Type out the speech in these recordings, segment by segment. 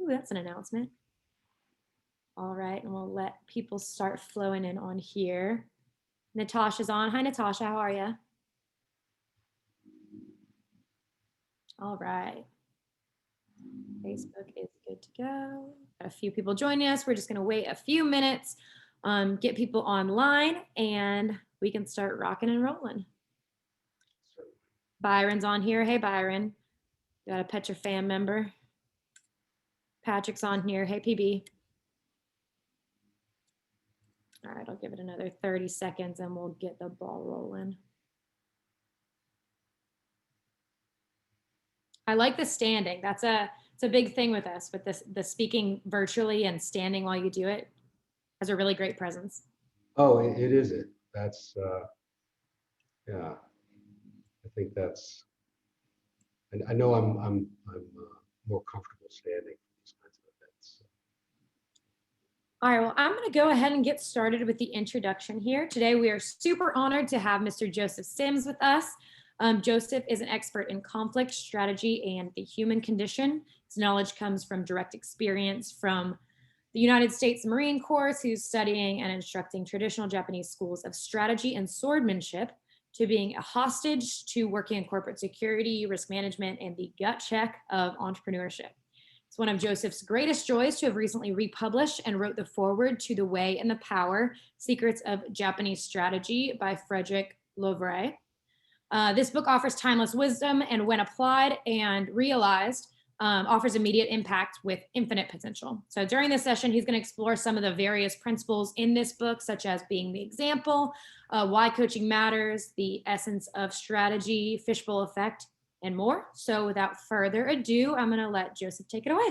Ooh, that's an announcement. All right, and we'll let people start flowing in on here. Natasha's on. Hi, Natasha. How are you? All right. Facebook is good to go. Got a few people joining us. We're just going to wait a few minutes, get people online, and we can start rocking and rolling. Byron's on here. Hey, Byron. Got a Petra fan member. Patrick's on here. Hey, PB. All right, I'll give it another 30 seconds and we'll get the ball rolling. I like the standing. It's a big thing with us, with the speaking virtually and standing while you do it has a really great presence. Oh, it is it. That's yeah. I think that's. And I know I'm more comfortable standing for these kinds of events. All right, well, I'm going to go ahead and get started with the introduction here. Today, we are super honored to have Mr. Joseph Sims with us. Joseph is an expert in conflict, strategy, and the human condition. His knowledge comes from direct experience from the United States Marine Corps, who's studying and instructing traditional Japanese schools of strategy and swordmanship, to being a hostage, to working in corporate security, risk management, and the gut check of entrepreneurship. It's one of Joseph's greatest joys to have recently republished and wrote the foreword to The Way and the Power, Secrets of Japanese Strategy by Frederick Lovray. This book offers timeless wisdom and when applied and realized, offers immediate impact with infinite potential. So during this session, he's going to explore some of the various principles in this book, such as being the example, why coaching matters, the essence of strategy, fishbowl effect, and more. So without further ado, I'm going to let Joseph take it away.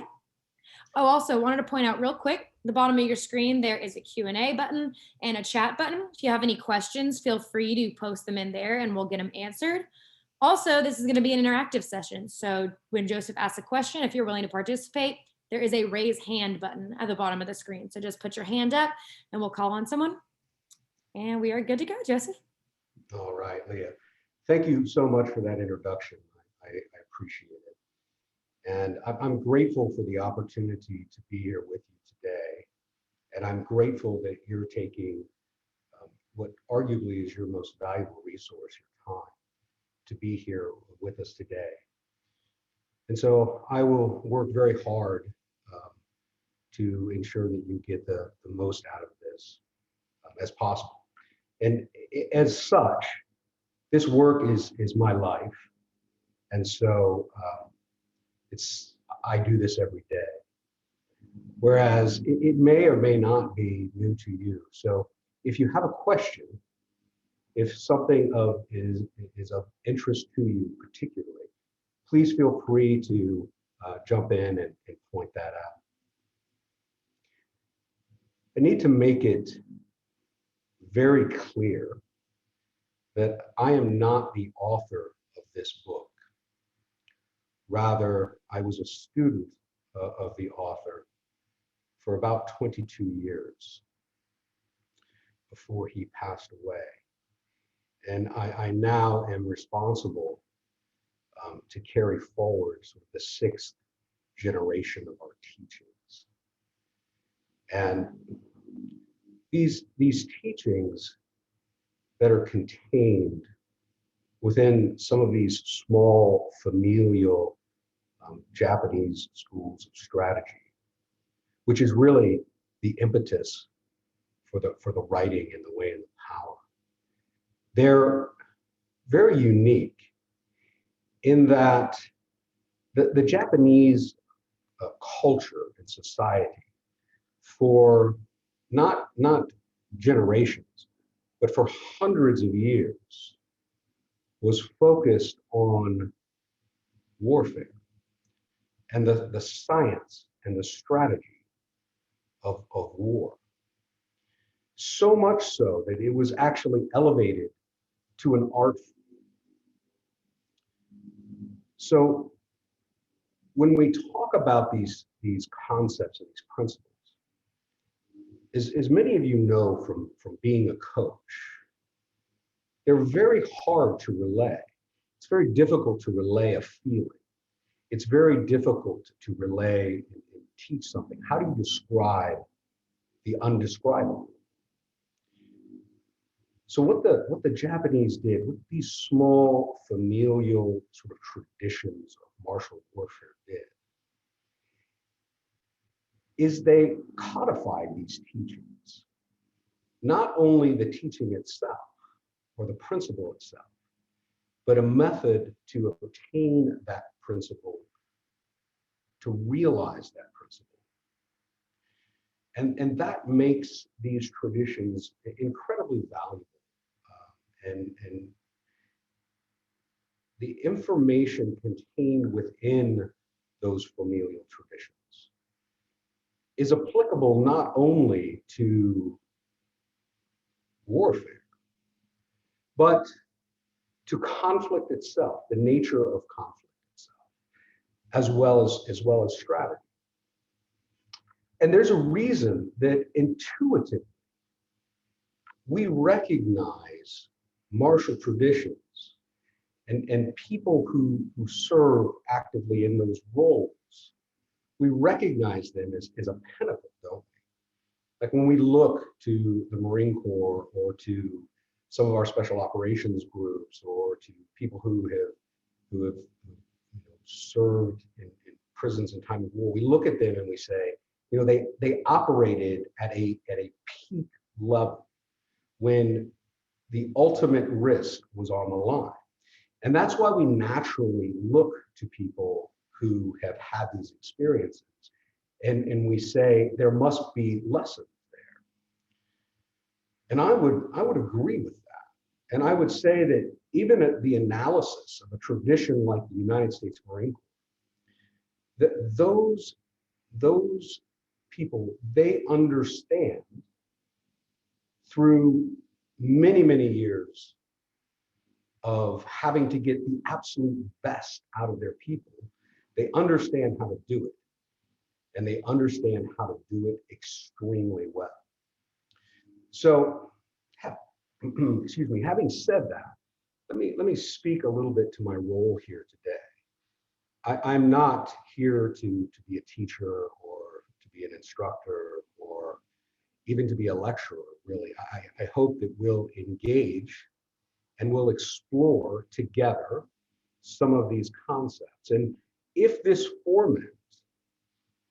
Oh, also wanted to point out real quick, the bottom of your screen, there is a Q&A button and a chat button. If you have any questions, feel free to post them in there and we'll get them answered. Also, this is going to be an interactive session. So when Joseph asks a question, if you're willing to participate, there is a raise hand button at the bottom of the screen. So just put your hand up and we'll call on someone. And we are good to go, Joseph. All right, Leah. Thank you so much for that introduction. I appreciate it. And I'm grateful for the opportunity to be here with you today. And I'm grateful that you're taking what arguably is your most valuable resource, your time, to be here with us today. And so I will work very hard to ensure that you get the most out of this as possible. And as such, this work is my life. And so I do this every day. Whereas it may or may not be new to you. So if you have a question, if something is of interest to you particularly, please feel free to jump in and point that out. I need to make it very clear that I am not the author of this book. Rather, I was a student of the author for about 22 years before he passed away. And I now am responsible to carry forward sort of the sixth generation of our teachings. And these teachings that are contained within some of these small familial Japanese schools of strategy, which is really the impetus for the writing and the way and the power. They're very unique in that the Japanese culture and society for not generations, but for hundreds of years was focused on warfare and the science and the strategy of war. So much so that it was actually elevated to an art form. So when we talk about these concepts and these principles, as many of you know from being a coach, they're very hard to relay. It's very difficult to relay a feeling. It's very difficult to relay teach something? How do you describe the undescribable? So what the Japanese did, what these small familial sort of traditions of martial warfare did, is they codified these teachings. Not only the teaching itself or the principle itself, but a method to obtain that principle, to realize that principle. And that makes these traditions incredibly valuable. And the information contained within those familial traditions is applicable not only to warfare, but to conflict itself, the nature of conflict itself, as well as strategy. And there's a reason that intuitively we recognize martial traditions and people who serve actively in those roles. We recognize them as a pinnacle, don't we? Like when we look to the Marine Corps or to some of our special operations groups or to people who have served in prisons in time of war, we look at them and we say, they operated at a peak level when the ultimate risk was on the line. And that's why we naturally look to people who have had these experiences and we say there must be lessons there. And I would agree with that. And I would say that even at the analysis of a tradition like the United States Marine Corps, that those people, they understand through many, many years of having to get the absolute best out of their people, they understand how to do it. And they understand how to do it extremely well. So, excuse me, having said that, let me speak a little bit to my role here today. I'm not here to be a teacher or to be an instructor or even to be a lecturer, really. I hope that we'll engage and we'll explore together some of these concepts. And if this format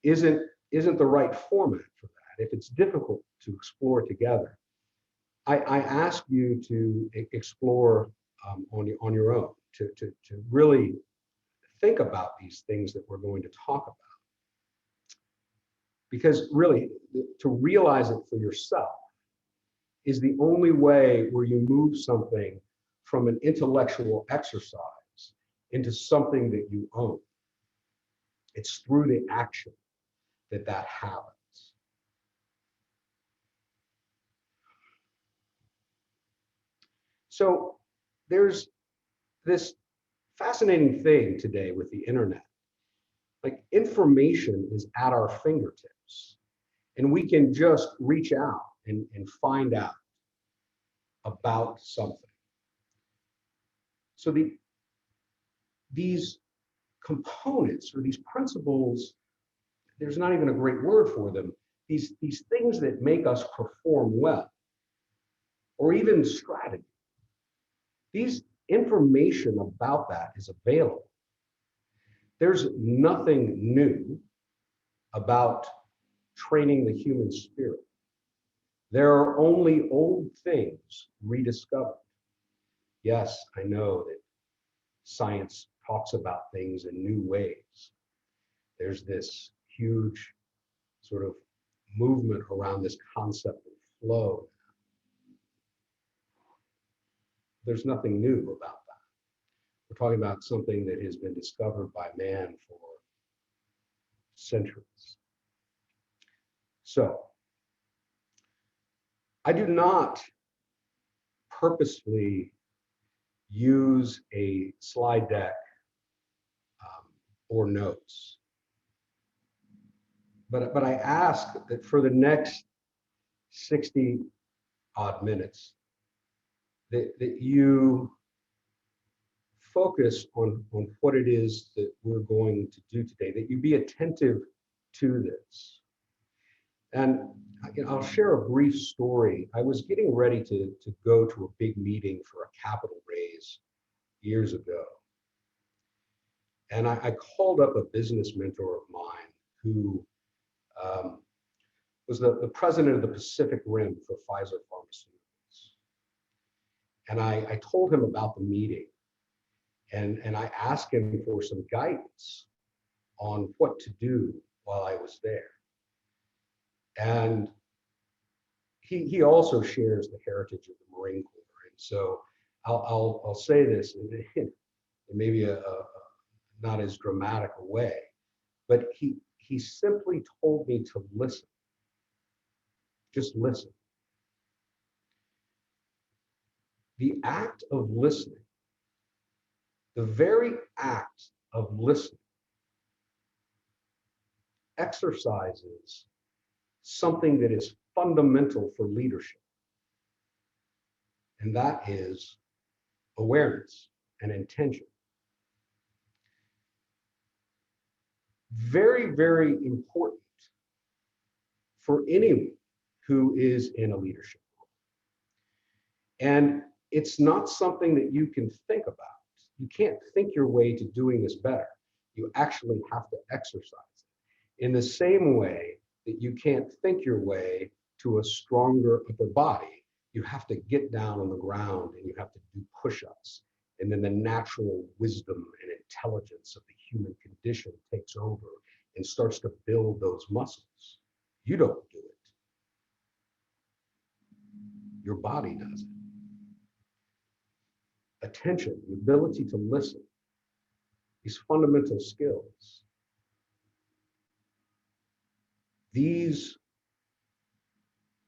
isn't the right format for that, if it's difficult to explore together, I ask you to explore on your own, to really think about these things that we're going to talk about. Because really, to realize it for yourself is the only way where you move something from an intellectual exercise into something that you own. It's through the action that happens. So there's this fascinating thing today with the internet. Like information is at our fingertips and we can just reach out and find out about something. So these components or these principles, there's not even a great word for them, these things that make us perform well, or even strategy. These information about that is available. There's nothing new about training the human spirit. There are only old things rediscovered. Yes, I know that science talks about things in new ways. There's this huge sort of movement around this concept of flow. There's nothing new about that. We're talking about something that has been discovered by man for centuries. So, I do not purposefully use a slide deck or notes. But I ask that for the next 60 odd minutes, that you focus on what it is that we're going to do today, that you be attentive to this. And I'll share a brief story. I was getting ready to go to a big meeting for a capital raise years ago. And I called up a business mentor of mine who was the president of the Pacific Rim for Pfizer Pharmaceuticals. And I told him about the meeting, and I asked him for some guidance on what to do while I was there. And he also shares the heritage of the Marine Corps. And so I'll say this in maybe a not as dramatic a way, but he simply told me to listen. Just listen. The act of listening, the very act of listening, exercises something that is fundamental for leadership, and that is awareness and intention. Very, very important for anyone who is in a leadership role. And it's not something that you can think about. You can't think your way to doing this better. You actually have to exercise it. In the same way that you can't think your way to a stronger upper body, you have to get down on the ground and you have to do push-ups. And then the natural wisdom and intelligence of the human condition takes over and starts to build those muscles. You don't do it. Your body does it. Attention, the ability to listen, these fundamental skills. These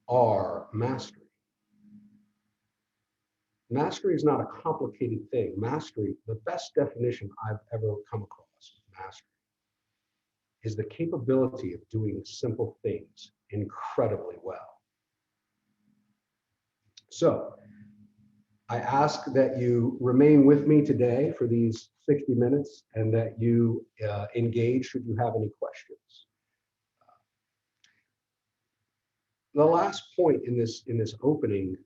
are mastery. Mastery is not a complicated thing. Mastery, the best definition I've ever come across of mastery, is the capability of doing simple things incredibly well. So, I ask that you remain with me today for these 60 minutes and that you engage should you have any questions. The last point in this opening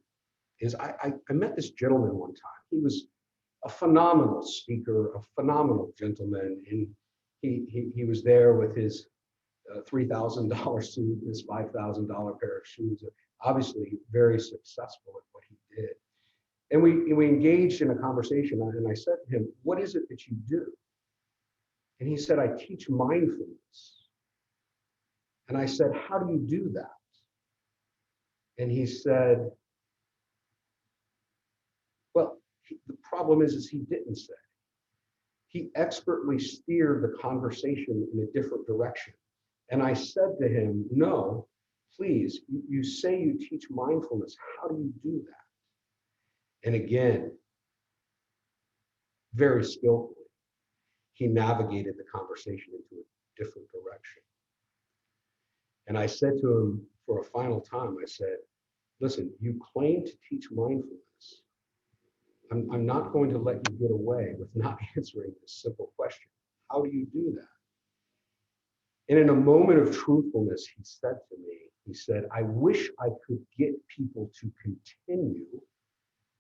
is I met this gentleman one time. He was a phenomenal speaker, a phenomenal gentleman, and he was there with his $3,000 suit, his $5,000 pair of shoes, obviously very successful at what he did. And we engaged in a conversation, and I said to him, "What is it that you do?" And he said, "I teach mindfulness." And I said, "How do you do that?" And he said, "Well, the problem is he didn't say. He expertly steered the conversation in a different direction." And I said to him, "No, please, you say you teach mindfulness. How do you do that?" And again, very skillfully, he navigated the conversation into a different direction. And I said to him for a final time, I said, "Listen, you claim to teach mindfulness. I'm not going to let you get away with not answering this simple question. How do you do that?" And in a moment of truthfulness, he said to me, he said, "I wish I could get people to continue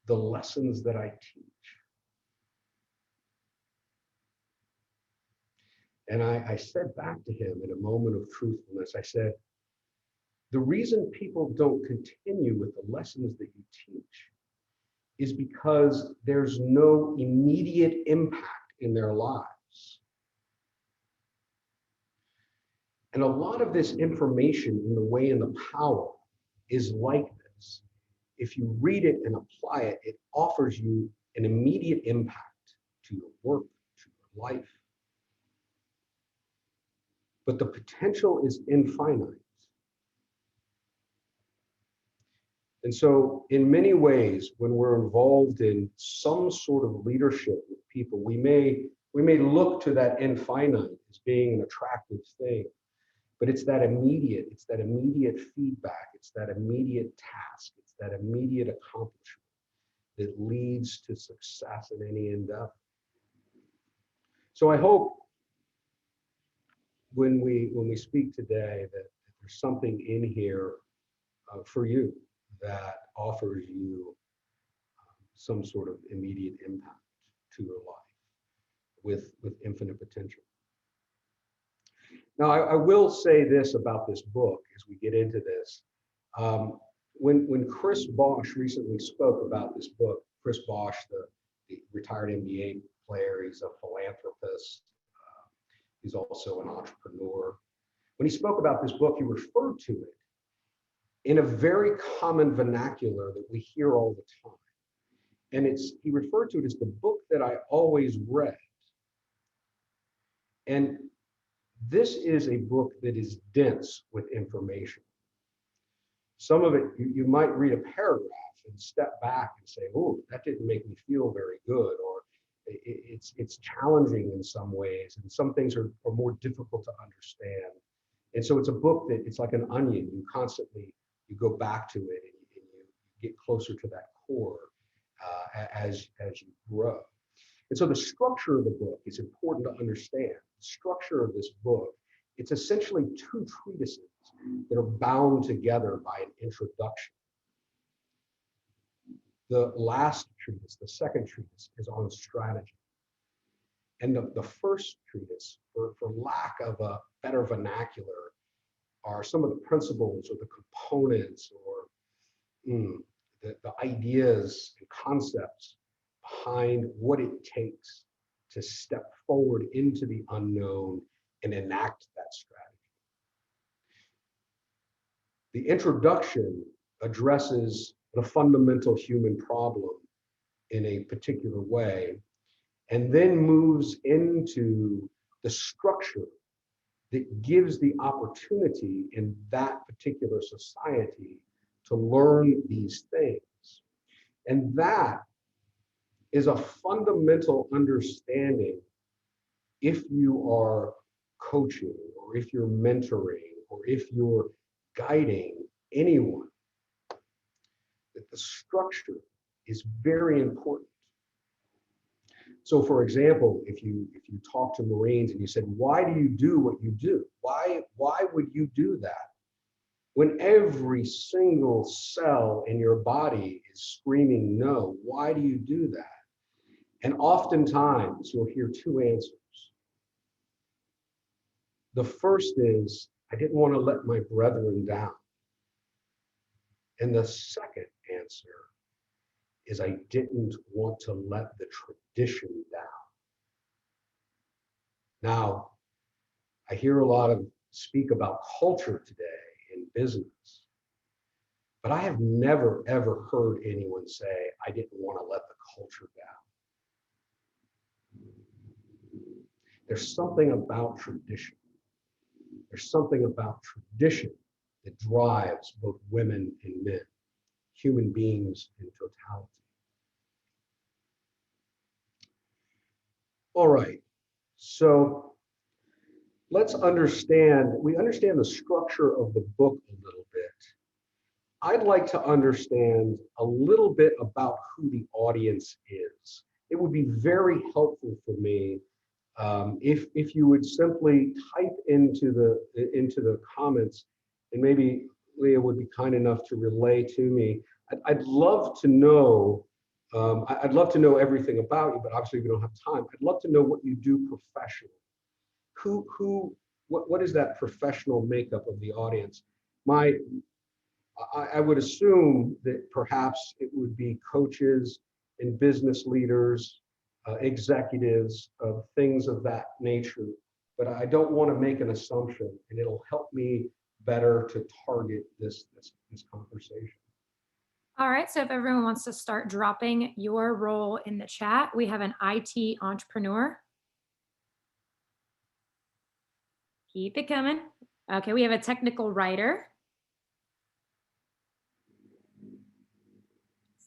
the lessons that I teach." And I said back to him in a moment of truthfulness, I said, "The reason people don't continue with the lessons that you teach is because there's no immediate impact in their lives. And a lot of this information in the way and the power is like this. If you read it and apply it, it offers you an immediate impact to your work, to your life. But the potential is infinite. And so in many ways, when we're involved in some sort of leadership with people, we may look to that infinite as being an attractive thing, but it's that immediate feedback, it's that immediate task, it's that immediate accomplishment that leads to success in any endeavor. So I hope when we speak today, that there's something in here for you that offers you some sort of immediate impact to your life with infinite potential. Now, I will say this about this book as we get into this. When Chris Bosch recently spoke about this book, Chris Bosch, the retired NBA player, he's a philanthropist, he's also an entrepreneur. When he spoke about this book, he referred to it in a very common vernacular that we hear all the time. And he referred to it as the book that I always read. And this is a book that is dense with information. Some of it, you might read a paragraph and step back and say, oh, that didn't make me feel very good, or it's challenging in some ways, and some things are more difficult to understand. And so it's a book that it's like an onion. You go back to it and you get closer to that core as you grow. And so the structure of the book is important to understand. The structure of this book, it's essentially two treatises that are bound together by an introduction. The last treatise, the second treatise, is on strategy. And the first treatise, for lack of a better vernacular, are some of the principles or the components or the ideas and concepts behind what it takes to step forward into the unknown and enact that strategy. The introduction addresses the fundamental human problem in a particular way, and then moves into the structure that gives the opportunity in that particular society to learn these things. And that is a fundamental understanding if you are coaching, or if you're mentoring, or if you're guiding anyone, that the structure is very important. So for example, if you talk to Marines and you said, why do you do what you do? Why would you do that? When every single cell in your body is screaming no, why do you do that? And oftentimes you'll hear two answers. The first is, I didn't want to let my brethren down. And the second answer is, I didn't want to let the tradition down. Now, I hear a lot of speak about culture today in business, but I have never, ever heard anyone say, I didn't want to let the culture down. There's something about tradition. There's something about tradition that drives both women and men, human beings in totality. All right, so let's understand the structure of the book a little bit. I'd like to understand a little bit about who the audience is. It would be very helpful for me if you would simply type into the comments, and maybe Leah would be kind enough to relay to me. I'd love to know. I'd love to know everything about you, but obviously we don't have time. I'd love to know what you do professionally. What is that professional makeup of the audience? I would assume that perhaps it would be coaches and business leaders, executives, things of that nature. But I don't want to make an assumption, and it'll help me better to target this conversation. All right, so if everyone wants to start dropping your role in the chat, we have an IT entrepreneur. Keep it coming. Okay, we have a technical writer.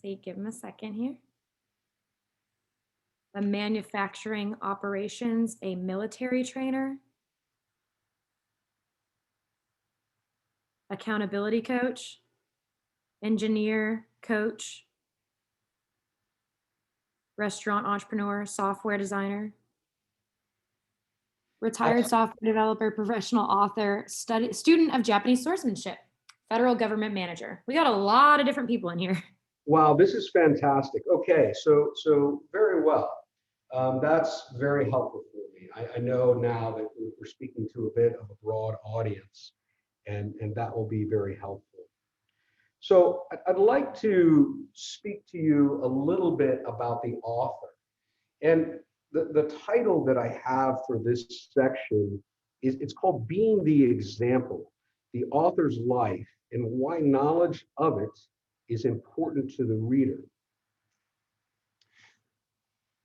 See, give him a second here. A manufacturing operations, a military trainer, accountability coach, engineer, coach, restaurant entrepreneur, software designer. retired software developer, professional author, student of Japanese swordsmanship, federal government manager. We got a lot of different people in here. Wow, this is fantastic. Okay, so very well. That's very helpful for me. I know now that we're speaking to a bit of a broad audience, and that will be very helpful. So I'd like to speak to you a little bit about the author. And the title that I have for this section is it's called Being the Example, the Author's Life and Why Knowledge of It is Important to the Reader.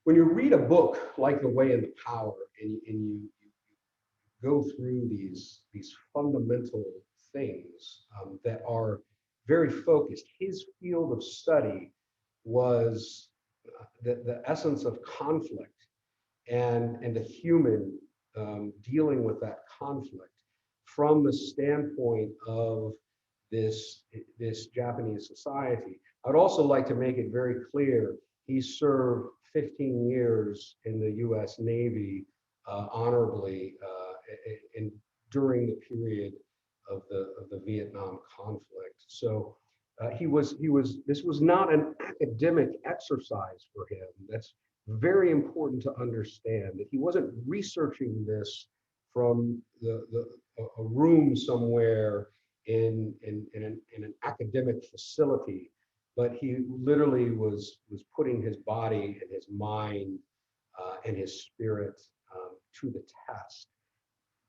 When you read a book like The Way and the Power and you go through these fundamental things that are very focused, his field of study was the essence of conflict and the human dealing with that conflict from the standpoint of this Japanese society. I would also like to make it very clear he served 15 years in the U.S. Navy honorably in during the period of the Vietnam conflict. So this was not an academic exercise for him. That's very important to understand, that he wasn't researching this from a room somewhere in an academic facility, but he literally was putting his body and his mind and his spirit to the test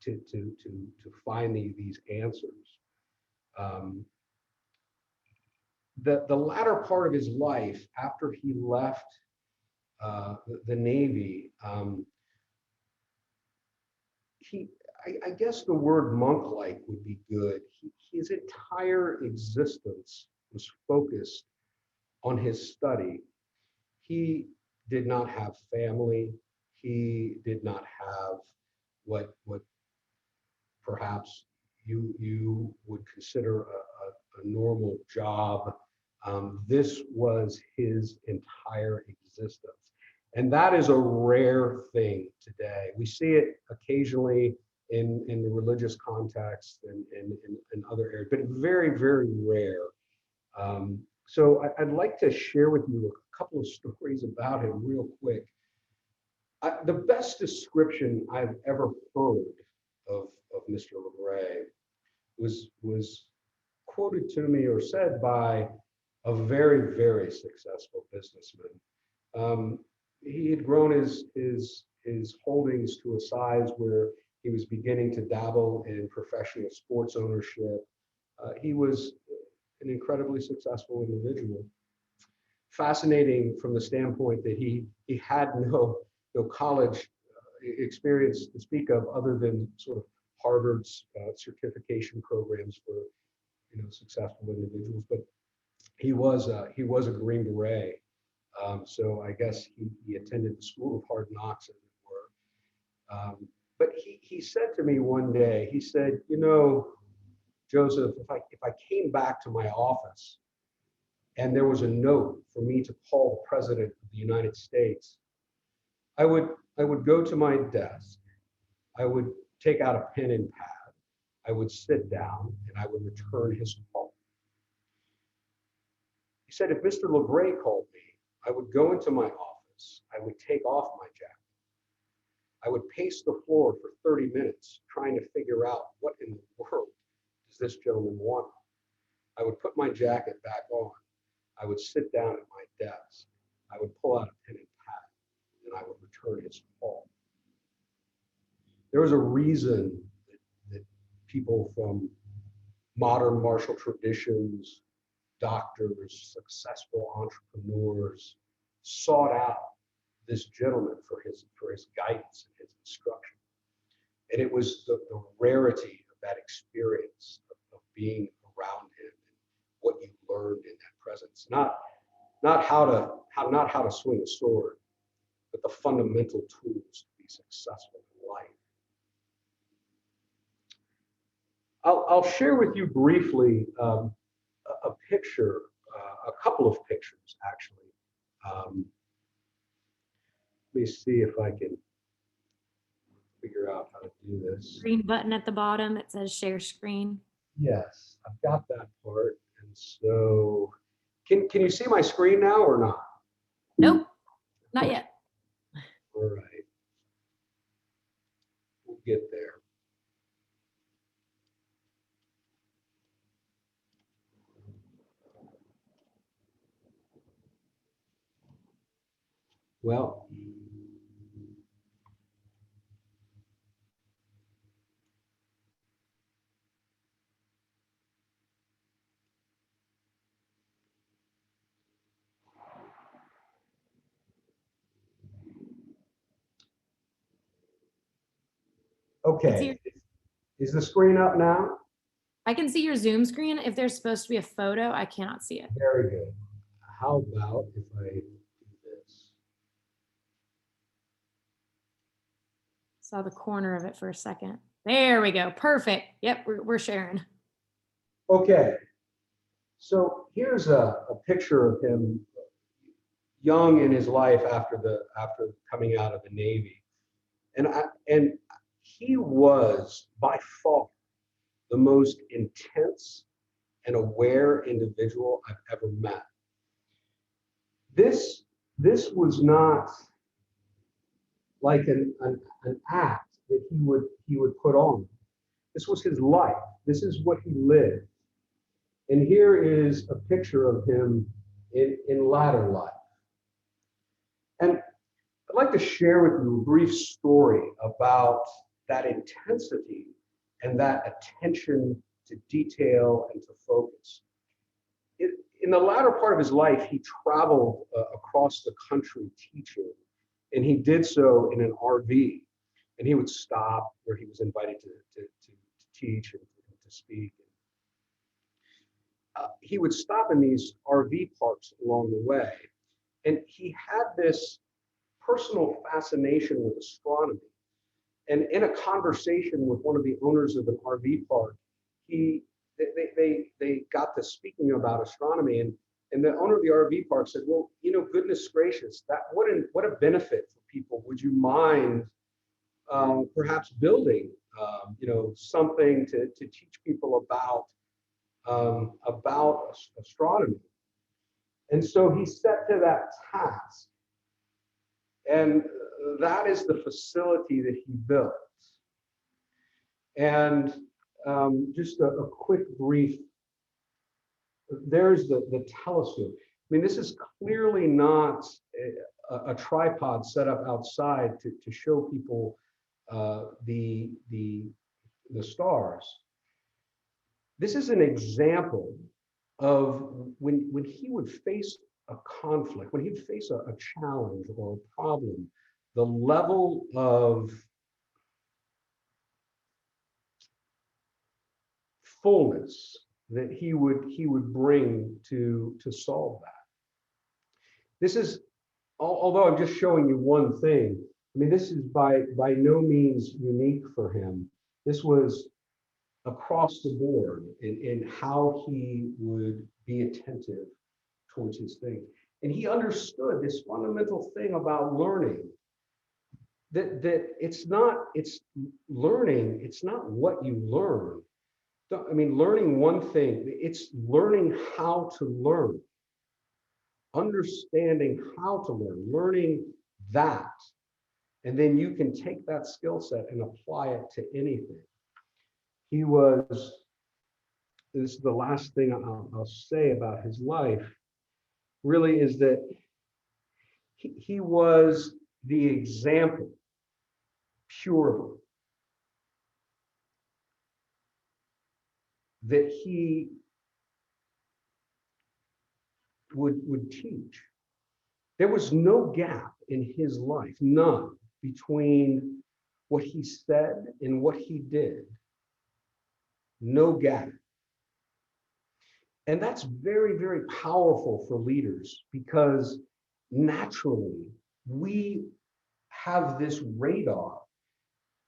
to find these answers. Um, the latter part of his life, after he left the Navy, I guess the word monk-like would be good. His entire existence was focused on his study. He did not have family. He did not have what perhaps you would consider a normal job. This was his entire existence. And that is a rare thing today. We see it occasionally in the religious context and in other areas, but very, very rare. So I'd like to share with you a couple of stories about him real quick. The best description I've ever heard of Mr. LeGray was quoted to me or said by a very, very successful businessman. He had grown his holdings to a size where he was beginning to dabble in professional sports ownership. He was an incredibly successful individual. Fascinating from the standpoint that he had no college experience to speak of other than sort of Harvard's certification programs for successful individuals. But he was a Green Beret, so I guess he attended the School of Hard Knocks, as it were. But he said to me one day, he said, Joseph, if I came back to my office and there was a note for me to call the President of the United States, I would go to my desk, I would take out a pen and pad, I would sit down, and I would return his call. He said, if Mr. LeGray called me, I would go into my office, I would take off my jacket, I would pace the floor for 30 minutes trying to figure out what in the world does this gentleman want. I would put my jacket back on, I would sit down at my desk, I would pull out a pen and pad, and I would return his call. There was a reason that people from modern martial traditions, doctors, successful entrepreneurs sought out this gentleman for his guidance and his instruction. And it was the rarity of that experience of being around him and what you learned in that presence. Not how to swing a sword, but the fundamental tools to be successful in life. I'll share with you briefly a picture, a couple of pictures actually. Let me see if I can figure out how to do this. Green button at the bottom that says share screen. Yes, I've got that part. And so, can you see my screen now or not? Nope, not yet. All right, we'll get there. Well, okay. Is the screen up now? I can see your Zoom screen. If there's supposed to be a photo, I cannot see it. Very good. How about if I do this? Saw the corner of it for a second. There we go. Perfect. Yep, we're sharing. Okay. So here's a picture of him young in his life after coming out of the Navy. And he was by far the most intense and aware individual I've ever met. This was not like an act that he would put on. This was his life. This is what he lived. And here is a picture of him in latter life. And I'd like to share with you a brief story about that intensity and that attention to detail and to focus. In the latter part of his life, he traveled across the country teaching, and he did so in an RV. And he would stop where he was invited to teach and to speak. He would stop in these RV parks along the way. And he had this personal fascination with astronomy. And in a conversation with one of the owners of an RV park, they got to speaking about astronomy, and the owner of the RV park said, "Well, goodness gracious, what a benefit for people. Would you mind perhaps building, something to teach people about astronomy?" And so he set to that task. And that is the facility that he built. And just a quick brief, there's the telescope. I mean, this is clearly not a tripod set up outside to show people the stars. This is an example of when he would face a conflict, when he'd face a challenge or a problem, the level of fullness that he would bring to solve that. This is, although I'm just showing you one thing, I mean, this is by no means unique for him. This was across the board in how he would be attentive towards his thing. And he understood this fundamental thing about learning, that it's learning, it's not what you learn. I mean, learning one thing, it's learning how to learn, understanding how to learning that. And then you can take that skill set and apply it to anything. This is the last thing I'll say about his life, really, is that he was the example, purely, that he would teach. There was no gap in his life, none, between what he said and what he did. No gap. And that's very, very powerful for leaders, because naturally we have this radar,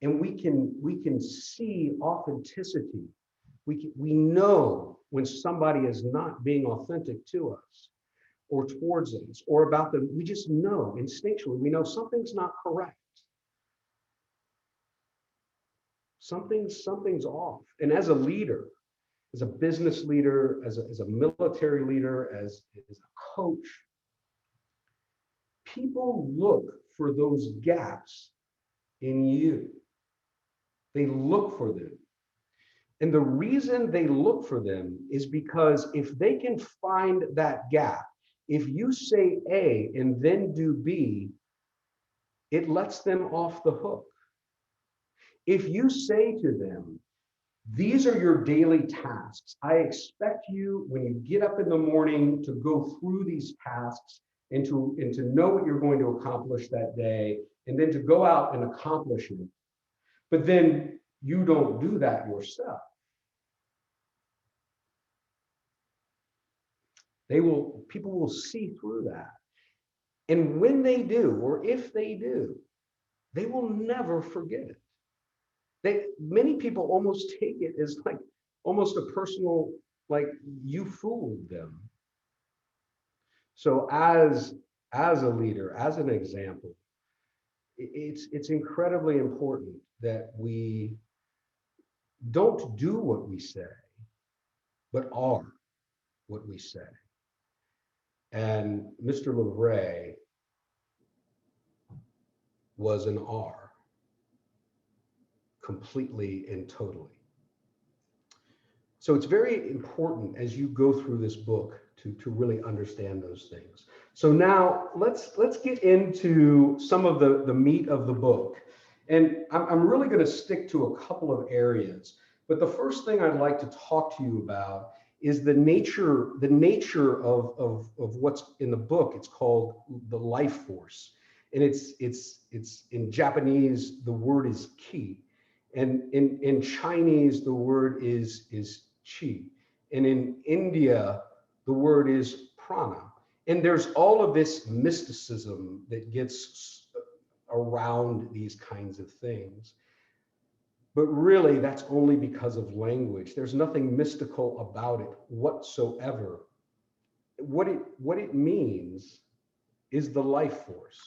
and we can see authenticity. We know when somebody is not being authentic to us or towards us or about them. We just know instinctually, we know something's not correct. something's off. And as a leader, as a business leader, as a military leader, as a coach, people look for those gaps in you. They look for them. And the reason they look for them is because if they can find that gap, if you say A and then do B, it lets them off the hook. If you say to them, these are your daily tasks. I expect you, when you get up in the morning, to go through these tasks and to know what you're going to accomplish that day, and then to go out and accomplish it. But then you don't do that yourself. People will see through that. And when they do, or if they do, they will never forget it. Many people almost take it as like almost a personal, like, you fooled them. So as a leader, as an example, it's incredibly important that we don't do what we say, but are what we say. And Mr. LeRae was an R, completely and totally. So it's very important as you go through this book to really understand those things. So now let's get into some of the meat of the book. And I'm really going to stick to a couple of areas. But the first thing I'd like to talk to you about is the nature of what's in the book. It's called the life force. And it's in Japanese, the word is ki. And in Chinese, the word is chi. And in India, the word is prana. And there's all of this mysticism that gets around these kinds of things. But really, that's only because of language. There's nothing mystical about it whatsoever. What it means is the life force.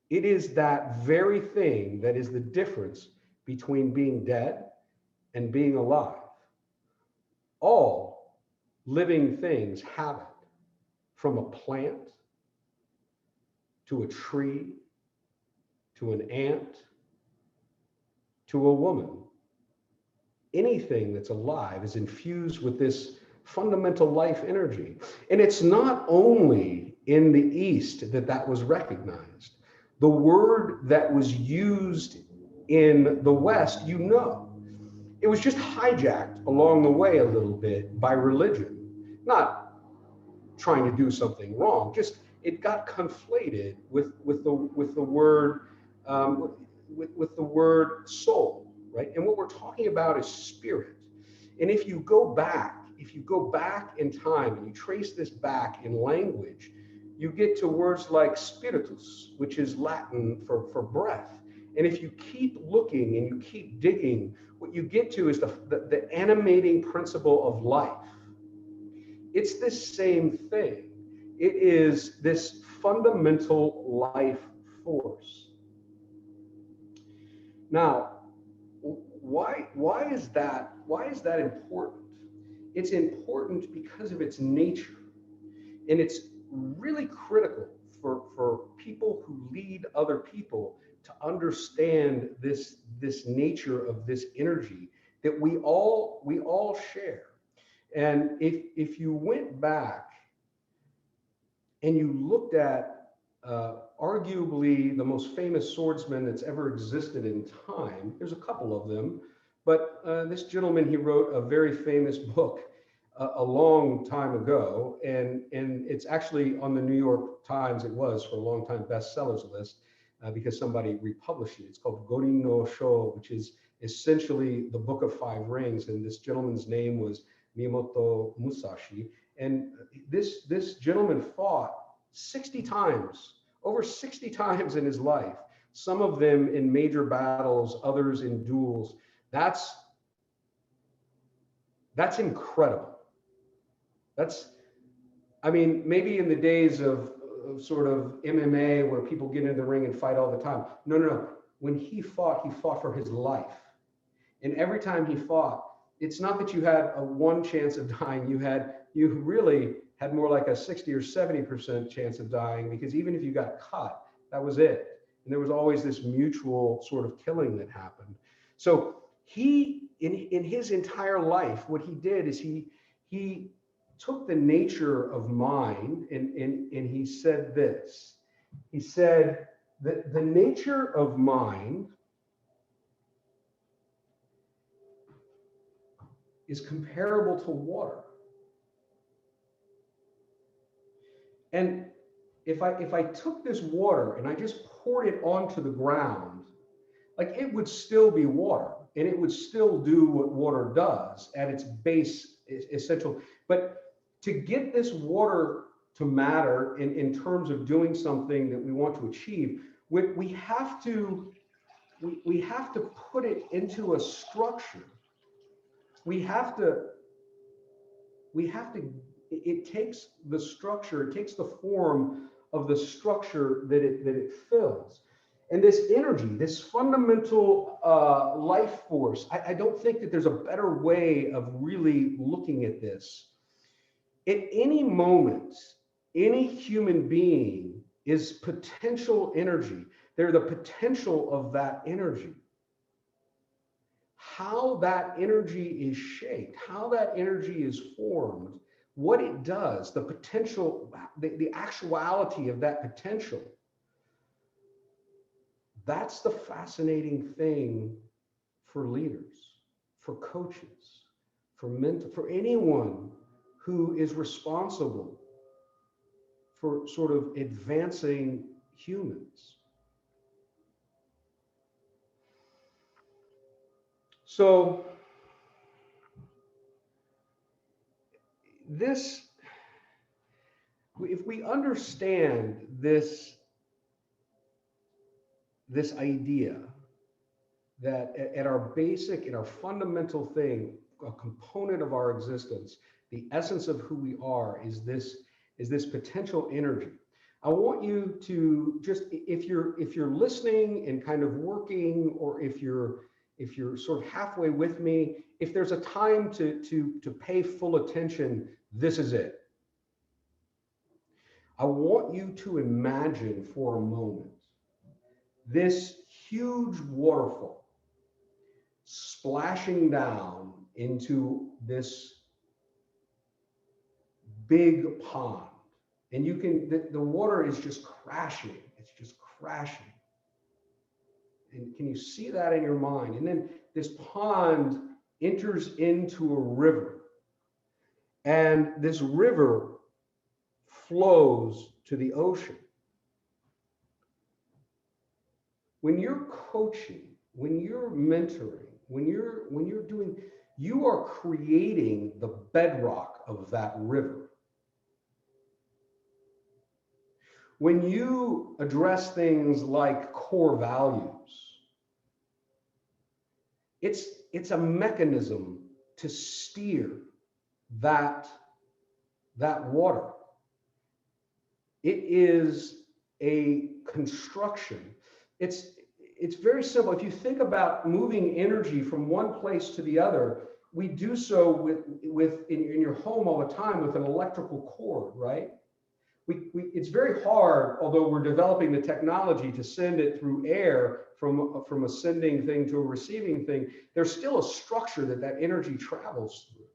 It is that very thing that is the difference between being dead and being alive. All living things have it, from a plant to a tree to an ant to a woman. Anything that's alive is infused with this fundamental life energy. And it's not only in the East that was recognized. The word that was used in the West, it was just hijacked along the way a little bit by religion. Not trying to do something wrong, just it got conflated with the word with the word soul, right? And what we're talking about is spirit. And if you go back in time and you trace this back in language, you get to words like spiritus, which is Latin for breath. And if you keep looking and you keep digging, what you get to is the animating principle of life. It's this same thing. It is this fundamental life force. Now, why is that important? It's important because of its nature. And it's really critical for people who lead other people to understand this nature of this energy that we all share. And if you went back and you looked at arguably the most famous swordsman that's ever existed in time, there's a couple of them, but this gentleman, he wrote a very famous book a long time ago, and it's actually on the New York Times. It was for a long time bestsellers list because somebody republished it. It's called Gorin no Sho, which is essentially the Book of Five Rings, and this gentleman's name was Miyamoto Musashi. And this gentleman fought 60 times, over 60 times in his life, some of them in major battles, others in duels. That's incredible. I mean, maybe in the days of sort of MMA where people get in the ring and fight all the time. No. When he fought for his life. And every time he fought, it's not that you had a one chance of dying, you really had more like a 60 or 70% chance of dying, because even if you got cut, that was it. And there was always this mutual sort of killing that happened. So he, in his entire life, what he did is he took the nature of mind, and he said this. He said that the nature of mind is comparable to water. And if I took this water and I just poured it onto the ground, like, it would still be water, and it would still do what water does at its base essential. But to get this water to matter in terms of doing something that we want to achieve, we have to put it into a structure. We have to, it takes the structure, it takes the form of the structure that it fills. And this energy, this fundamental life force, I don't think that there's a better way of really looking at this. At any moment, any human being is potential energy. They're the potential of that energy. How that energy is shaped, how that energy is formed, what it does, the potential, the actuality of that potential. That's the fascinating thing for leaders, for coaches, for mentors, for anyone who is responsible for sort of advancing humans. So this, if we understand this idea that at our basic, in our fundamental thing, a component of our existence, the essence of who we are is this potential energy. I want you to just, if you're listening and kind of working, or if you're sort of halfway with me, if there's a time to pay full attention, this is it. I want you to imagine for a moment this huge waterfall splashing down into this big pond. And you can, the water is just crashing. It's just crashing. And can you see that in your mind? And then this pond enters into a river. And this river flows to the ocean. When you're coaching, when you're mentoring, when you're doing, you are creating the bedrock of that river. When you address things like core values, it's a mechanism to steer that water. It is a construction. It's very simple. If you think about moving energy from one place to the other, we do so with in your home all the time with an electrical cord, right? It's very hard, although we're developing the technology to send it through air from a sending thing to a receiving thing. There's still a structure that energy travels through.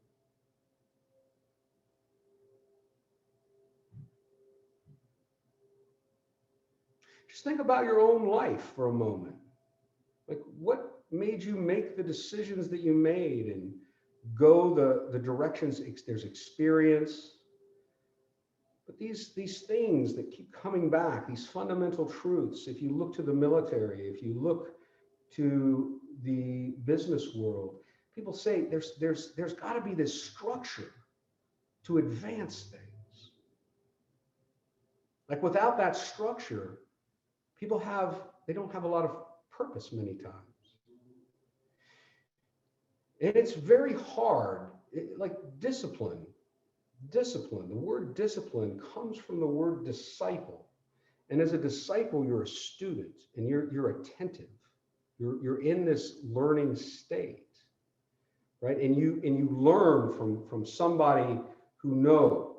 Just think about your own life for a moment. Like, what made you make the decisions that you made and go the directions? There's experience. But these things that keep coming back, these fundamental truths, if you look to the military, if you look to the business world, people say there's got to be this structure to advance things. Like, without that structure, they don't have a lot of purpose many times. And it's very hard, like discipline. Discipline, the word discipline comes from the word disciple. And as a disciple, you're a student and you're attentive. You're in this learning state. right? And you learn from somebody who knows.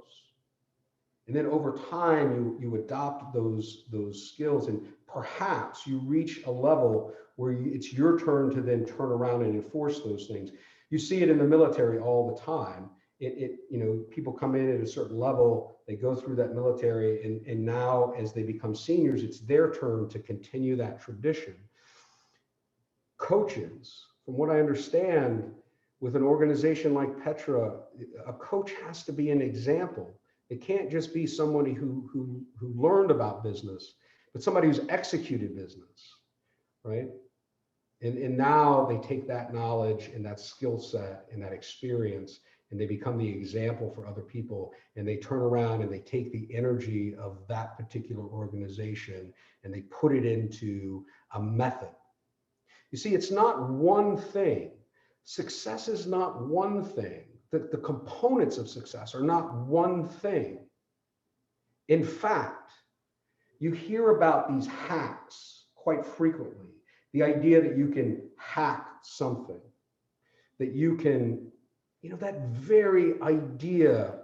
And then over time, you adopt those skills, and perhaps you reach a level where it's your turn to then turn around and enforce those things. You see it in the military all the time. People come in at a certain level, they go through that military, and now as they become seniors, it's their turn to continue that tradition. Coaches, from what I understand, with an organization like Petra, a coach has to be an example. It can't just be somebody who learned about business, but somebody who's executed business, right? And now they take that knowledge and that skill set and that experience, and they become the example for other people. And they turn around and they take the energy of that particular organization and they put it into a method. You see, it's not one thing. Success is not one thing. The components of success are not one thing. In fact, you hear about these hacks quite frequently. The idea that you can hack something, that you can, that very idea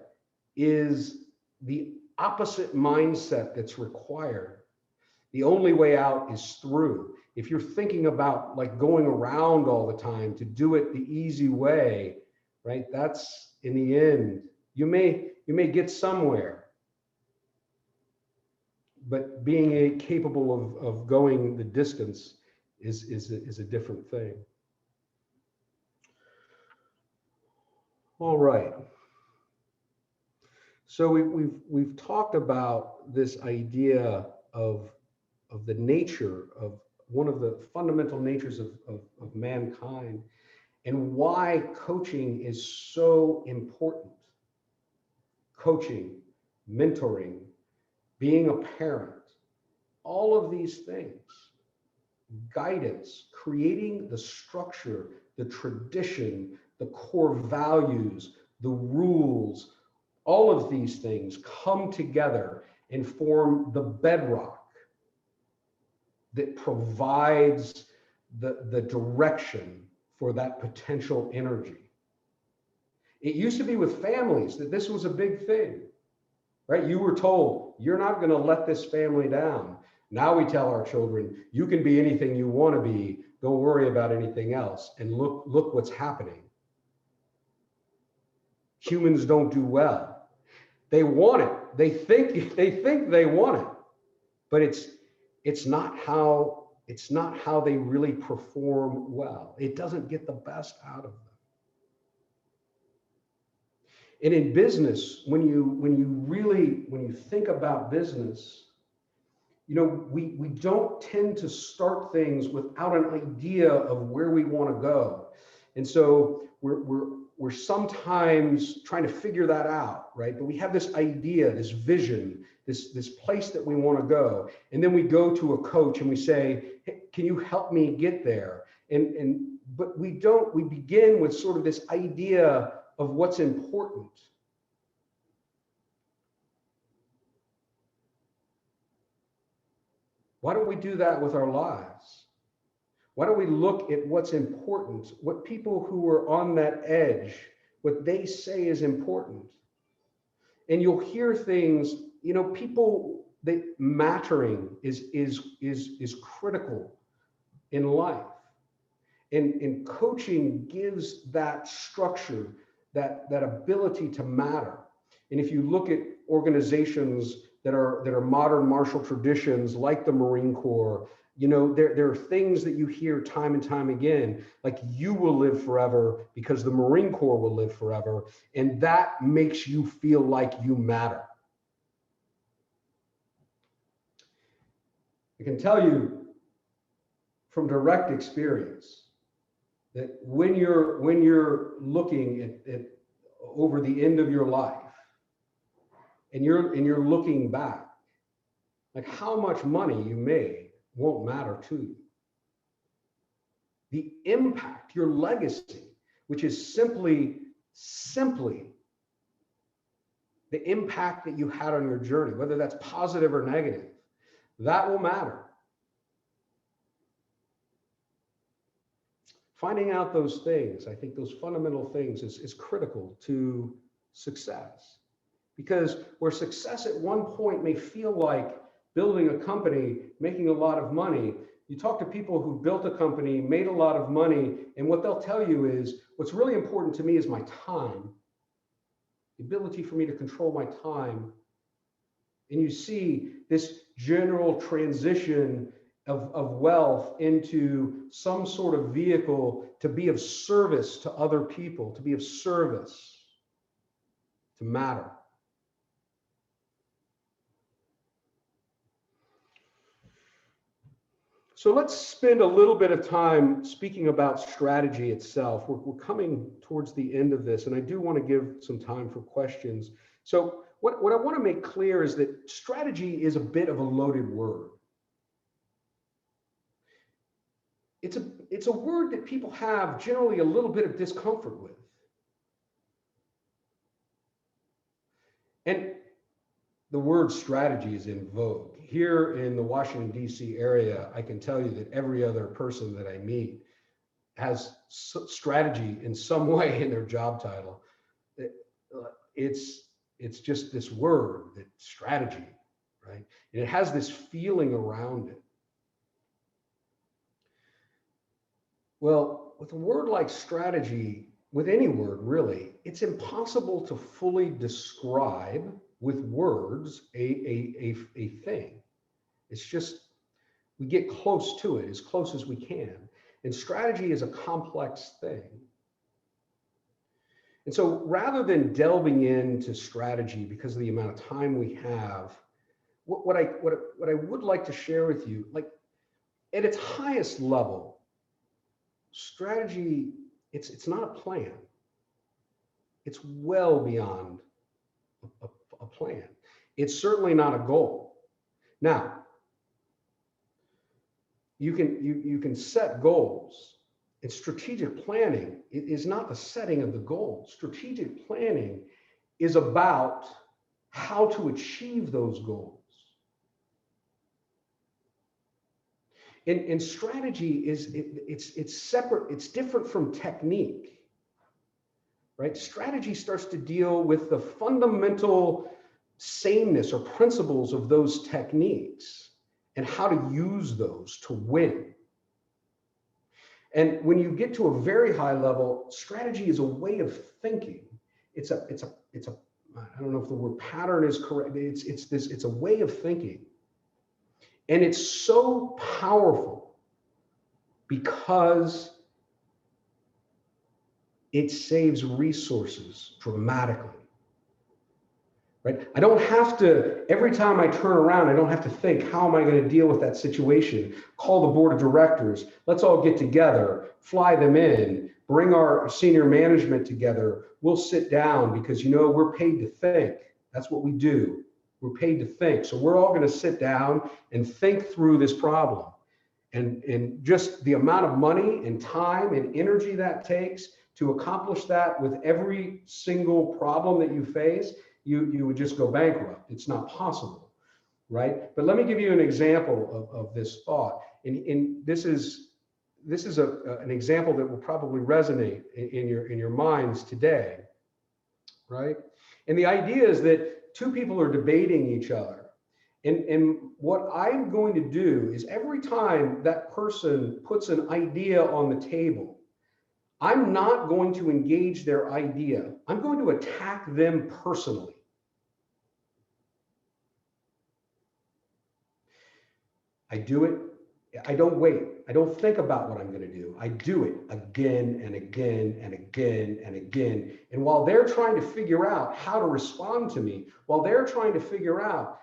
is the opposite mindset that's required. The only way out is through. If you're thinking about like going around all the time to do it the easy way, right? That's in the end, you may get somewhere, but being capable of going the distance is a different thing. All right. So we've talked about this idea of the nature of one of the fundamental natures of mankind, and why coaching is so important. Coaching, mentoring, being a parent, all of these things, guidance, creating the structure, the tradition, the core values, the rules, all of these things come together and form the bedrock that provides the direction for that potential energy. It used to be with families that this was a big thing, right? You were told, you're not going to let this family down. Now we tell our children, you can be anything you want to be. Don't worry about anything else. And look what's happening. Humans don't do well. They want it. They think they want it, but it's not how they really perform well. It doesn't get the best out of them. And in business, when you think about business, we don't tend to start things without an idea of where we want to go. And so we're sometimes trying to figure that out, right? But we have this idea, this vision, this place that we want to go. And then we go to a coach and we say, hey, can you help me get there? But we begin with sort of this idea of what's important. Why don't we do that with our lives? Why don't we look at what's important, what people who are on that edge, what they say is important? And you'll hear things, people, that mattering is critical in life. And coaching gives that structure, that ability to matter. And if you look at organizations that are modern martial traditions, like the Marine Corps, there are things that you hear time and time again, like you will live forever because the Marine Corps will live forever. And that makes you feel like you matter. I can tell you from direct experience that when you're looking at over the end of your life, and you're looking back, like how much money you made won't matter to you. The impact, your legacy, which is simply the impact that you had on your journey, whether that's positive or negative, that will matter. Finding out those things, I think those fundamental things is critical to success. Because where success at one point may feel like building a company, making a lot of money, you talk to people who built a company, made a lot of money, and what they'll tell you is, what's really important to me is my time, the ability for me to control my time. And you see this general transition of wealth into some sort of vehicle to be of service to other people, to be of service, to matter. So let's spend a little bit of time speaking about strategy itself. We're coming towards the end of this, and I do want to give some time for questions. So what I want to make clear is that strategy is a bit of a loaded word. It's a word that people have generally a little bit of discomfort with. And the word strategy is in vogue. Here in the Washington, D.C. area, I can tell you that every other person that I meet has strategy in some way in their job title. It's just this word, that strategy, right? And it has this feeling around it. Well, with a word like strategy, with any word really, it's impossible to fully describe with words a thing. It's just, we get close to it, as close as we can. And strategy is a complex thing. And so rather than delving into strategy because of the amount of time we have, what I would like to share with you, like at its highest level, strategy, it's not a plan. It's well beyond a plan. It's certainly not a goal. Now, you can set goals. And strategic planning is not the setting of the goal. Strategic planning is about how to achieve those goals. And strategy it's separate, it's different from technique, right? Strategy starts to deal with the fundamental sameness or principles of those techniques and how to use those to win. And when you get to a very high level, strategy is a way of thinking. It's a I don't know if the word pattern is correct. It's a way of thinking. And it's so powerful because it saves resources dramatically, right? I don't have to, every time I turn around, I don't have to think, how am I going to deal with that situation? Call the board of directors, let's all get together, fly them in, bring our senior management together. We'll sit down because, you know, we're paid to think. That's what we do. We're paid to think. So we're all going to sit down and think through this problem. And just the amount of money and time and energy that takes to accomplish that with every single problem that you face, you would just go bankrupt. It's not possible, right? But let me give you an example of this thought. And this is an example that will probably resonate in your minds today, right? And the idea is that two people are debating each other. And what I'm going to do is every time that person puts an idea on the table, I'm not going to engage their idea. I'm going to attack them personally. I do it. I don't wait. I don't think about what I'm going to do. I do it again and again and again and again. And while they're trying to figure out how to respond to me, while they're trying to figure out,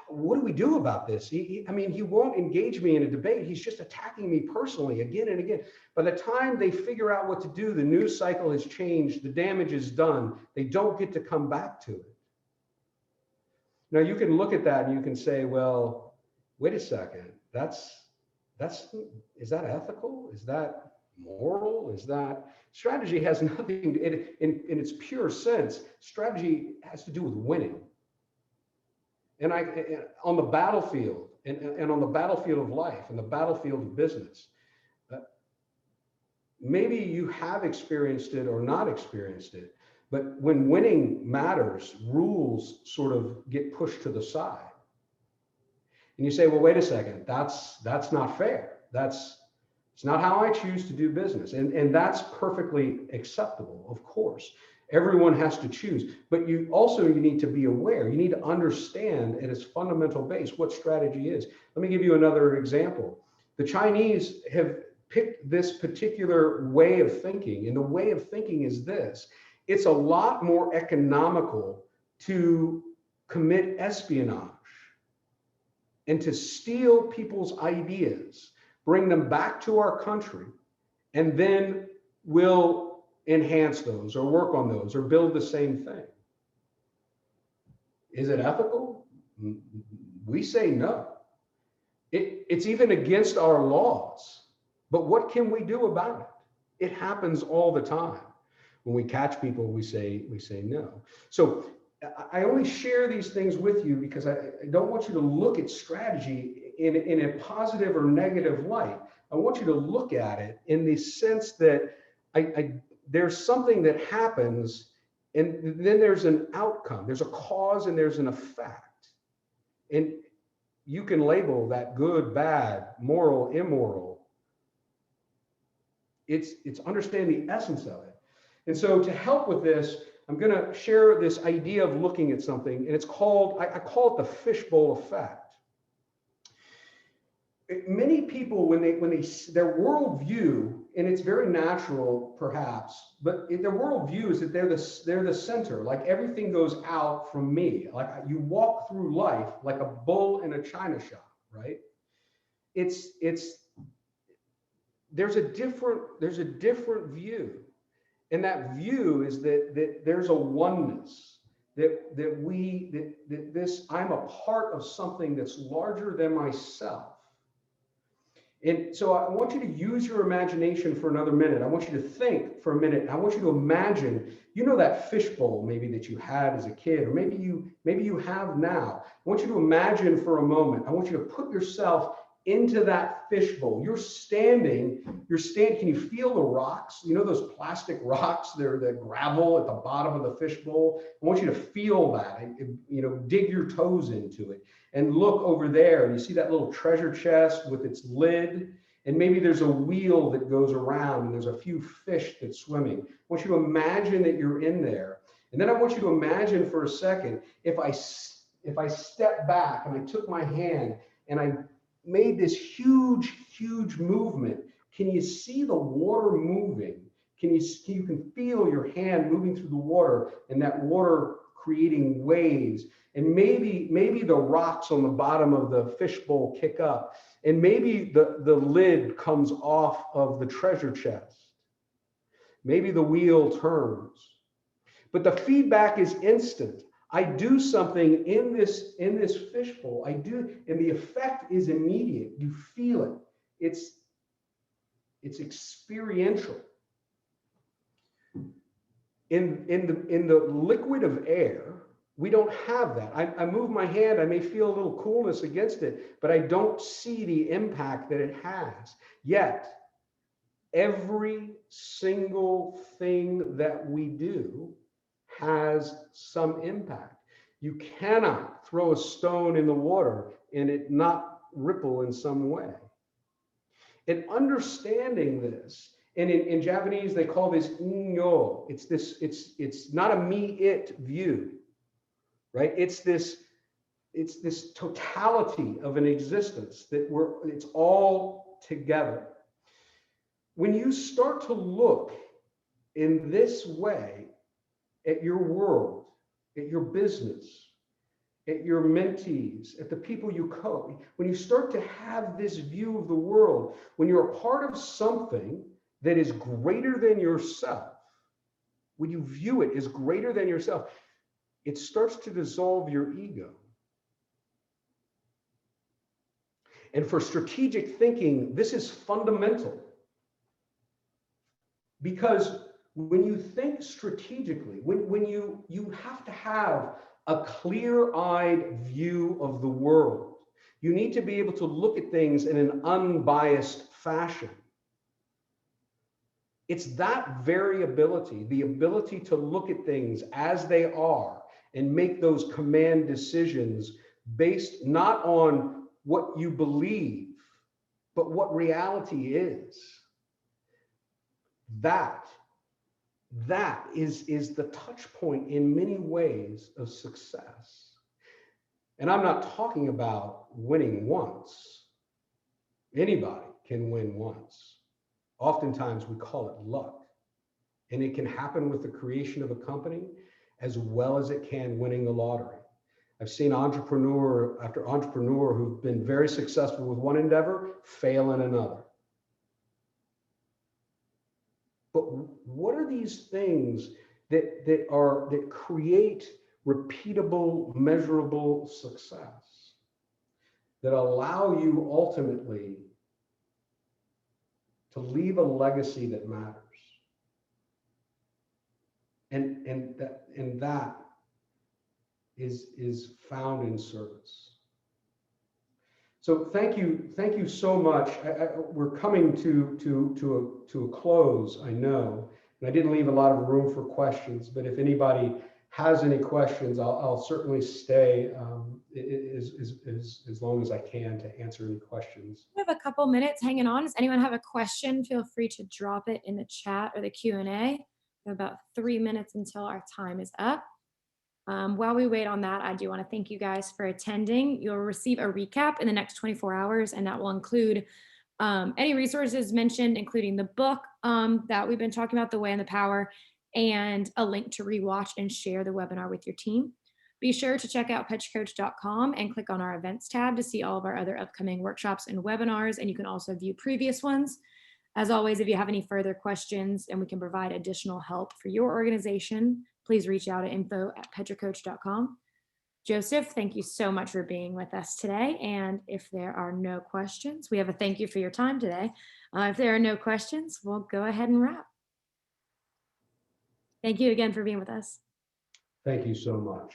what do we do about this? I mean, he won't engage me in a debate. He's just attacking me personally again and again. By the time they figure out what to do, the news cycle has changed. The damage is done. They don't get to come back to it. Now, you can look at that and you can say, well, wait a second. Is that ethical? Is that moral? Is that strategy? Has nothing to, in its pure sense, strategy has to do with winning. And on the battlefield and on the battlefield of life and the battlefield of business, maybe you have experienced it or not experienced it, but when winning matters, rules sort of get pushed to the side. And you say, well, wait a second, that's not fair. It's not how I choose to do business. And that's perfectly acceptable, of course. Everyone has to choose, but you need to be aware. You need to understand at its fundamental base what strategy is. Let me give you another example. The Chinese have picked this particular way of thinking, and the way of thinking is this: it's a lot more economical to commit espionage and to steal people's ideas, bring them back to our country, and then we'll enhance those or work on those or build the same thing. Is it ethical? We say no. It's even against our laws. But what can we do about it? It happens all the time. When we catch people, we say no. So I only share these things with you because I don't want you to look at strategy in a positive or negative light. I want you to look at it in the sense that there's something that happens, and then there's an outcome. There's a cause and there's an effect. And you can label that good, bad, moral, immoral. It's understanding the essence of it. And so to help with this, I'm going to share this idea of looking at something, and it's called, I call it the fishbowl effect. Many people, when their worldview, and it's very natural perhaps, but their worldview is that they're the center, like everything goes out from me. Like you walk through life like a bull in a china shop, right? There's a different view. And that view is that there's a oneness, that I'm a part of something that's larger than myself. And so I want you to use your imagination for another minute. I want you to think for a minute. I want you to imagine, that fishbowl maybe that you had as a kid, or maybe you have now. I want you to imagine for a moment. I want you to put yourself into that fishbowl. You're standing, can you feel the rocks? Those plastic rocks, they're the gravel at the bottom of the fishbowl. I want you to feel that, and, dig your toes into it and look over there, and you see that little treasure chest with its lid, and maybe there's a wheel that goes around and there's a few fish that's swimming. I want you to imagine that you're in there. And then I want you to imagine for a second, if I step back and I took my hand and I made this huge movement. Can you see the water moving? You can feel your hand moving through the water, and that water creating waves. And maybe the rocks on the bottom of the fishbowl kick up, and maybe the lid comes off of the treasure chest. Maybe the wheel turns. But the feedback is instant. I do something in this fishbowl. I do, and the effect is immediate. You feel it. It's experiential. In the liquid of air, we don't have that. I move my hand. I may feel a little coolness against it, but I don't see the impact that it has. Yet, every single thing that we do has some impact. You cannot throw a stone in the water and it not ripple in some way. And understanding this, and in Japanese they call this inyo. It's not a me-it view, right? It's this totality of an existence that it's all together. When you start to look in this way at your world, at your business, at your mentees, at the people you coach, when you start to have this view of the world, when you're a part of something that is greater than yourself, when you view it as greater than yourself, it starts to dissolve your ego. And for strategic thinking, this is fundamental. Because when you think strategically, when you have to have a clear-eyed view of the world, you need to be able to look at things in an unbiased fashion. It's that variability, the ability to look at things as they are and make those command decisions based not on what you believe, but what reality is. That is the touch point in many ways of success. And I'm not talking about winning once. Anybody can win once. Oftentimes we call it luck. And it can happen with the creation of a company as well as it can winning the lottery. I've seen entrepreneur after entrepreneur who've been very successful with one endeavor fail in another. But what are these things that create repeatable, measurable success that allow you ultimately to leave a legacy that matters? And that is found in service. So thank you so much. We're coming to a close, I know, and I didn't leave a lot of room for questions. But if anybody has any questions, I'll certainly stay as long as I can to answer any questions. We have a couple minutes hanging on. Does anyone have a question? Feel free to drop it in the chat or the Q&A. We have about 3 minutes until our time is up. While we wait on that, I do want to thank you guys for attending. You'll receive a recap in the next 24 hours, and that will include any resources mentioned, including the book that we've been talking about, The Way and the Power, and a link to rewatch and share the webinar with your team. Be sure to check out petracoach.com and click on our events tab to see all of our other upcoming workshops and webinars, and you can also view previous ones. As always, if you have any further questions and we can provide additional help for your organization, please reach out at info@petracoach.com. Joseph, thank you so much for being with us today. And if there are no questions, we have a thank you for your time today. If there are no questions, we'll go ahead and wrap. Thank you again for being with us. Thank you so much.